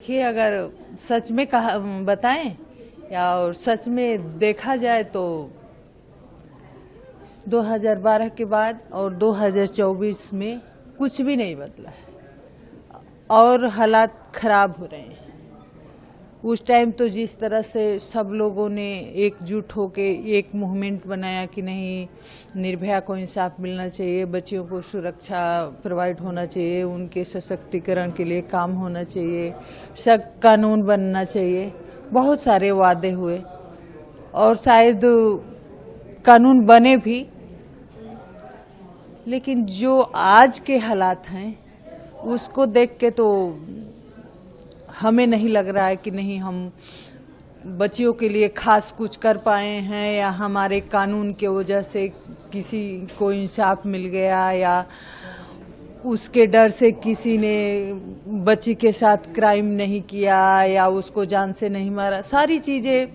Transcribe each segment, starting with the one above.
देखिए, अगर सच में कहा बताएं या और सच में देखा जाए तो 2012 के बाद और 2024 में कुछ भी नहीं बदला है और हालात खराब हो रहे हैं। उस टाइम तो जिस तरह से सब लोगों ने एकजुट होके एक मूवमेंट बनाया कि नहीं, निर्भया को इंसाफ मिलना चाहिए, बच्चियों को सुरक्षा प्रोवाइड होना चाहिए, उनके सशक्तिकरण के लिए काम होना चाहिए, सख्त कानून बनना चाहिए, बहुत सारे वादे हुए और शायद कानून बने भी। लेकिन जो आज के हालात हैं उसको देख के तो हमें नहीं लग रहा है कि नहीं, हम बच्चियों के लिए खास कुछ कर पाए हैं या हमारे कानून के वजह से किसी को इंसाफ मिल गया या उसके डर से किसी ने बच्ची के साथ क्राइम नहीं किया या उसको जान से नहीं मारा। सारी चीजें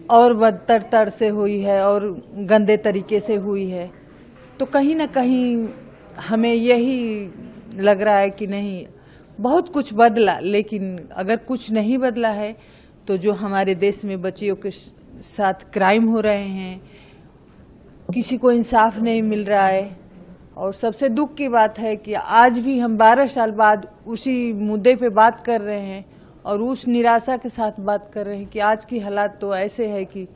और बदतर से हुई है और गंदे तरीके से हुई है। तो कहीं ना कहीं हमें यही लग रहा है कि नहीं, बहुत कुछ बदला, लेकिन अगर कुछ नहीं बदला है तो जो हमारे देश में बच्चियों के साथ क्राइम हो रहे हैं, किसी को इंसाफ नहीं मिल रहा है। और सबसे दुख की बात है कि आज भी हम 12 साल बाद उसी मुद्दे पे बात कर रहे हैं और उस निराशा के साथ बात कर रहे हैं कि आज की हालात तो ऐसे है कि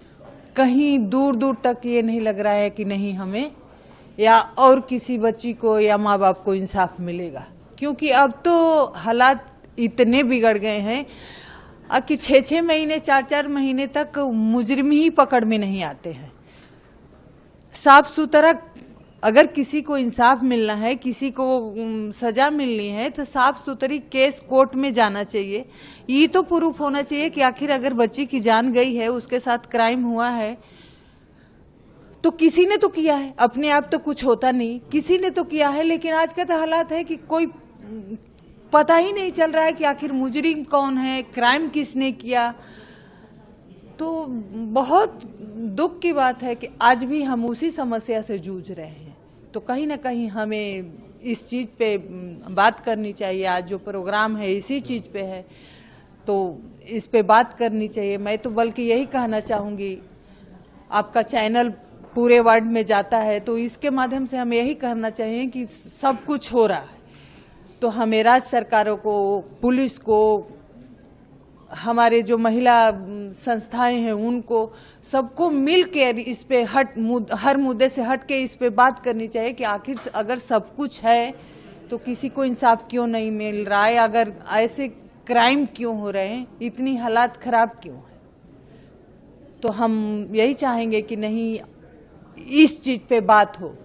कहीं दूर दूर तक ये नहीं लग रहा है कि नहीं, हमें या और किसी बच्ची को या माँ बाप को इंसाफ मिलेगा। क्योंकि अब तो हालात इतने बिगड़ गए हैं कि 6-6 महीने 4-4 महीने तक मुजरिम ही पकड़ में नहीं आते हैं। साफ सुथरा, अगर किसी को इंसाफ मिलना है, किसी को सजा मिलनी है तो साफ सुथरी केस कोर्ट में जाना चाहिए। ये तो प्रूफ होना चाहिए कि आखिर अगर बच्ची की जान गई है, उसके साथ क्राइम हुआ है तो किसी ने तो किया है, अपने आप तो कुछ होता नहीं, किसी ने तो किया है। लेकिन आज का तो हालात है कि कोई पता ही नहीं चल रहा है कि आखिर मुजरिम कौन है, क्राइम किसने किया। तो बहुत दुख की बात है कि आज भी हम उसी समस्या से जूझ रहे हैं। तो कहीं ना कहीं हमें इस चीज पे बात करनी चाहिए। आज जो प्रोग्राम है इसी चीज पे है तो इस पे बात करनी चाहिए। मैं तो बल्कि यही कहना चाहूंगी, आपका चैनल पूरे वर्ल्ड में जाता है तो इसके माध्यम से हमें यही कहना चाहिए कि सब कुछ हो रहा है तो हमें राज्य सरकारों को, पुलिस को, हमारे जो महिला संस्थाएं हैं उनको, सबको मिलकर इस पे हर मुद्दे से हट के इस पे बात करनी चाहिए कि आखिर अगर सब कुछ है तो किसी को इंसाफ क्यों नहीं मिल रहा है, अगर ऐसे क्राइम क्यों हो रहे हैं, इतनी हालात खराब क्यों है। तो हम यही चाहेंगे कि नहीं, इस चीज पे बात हो।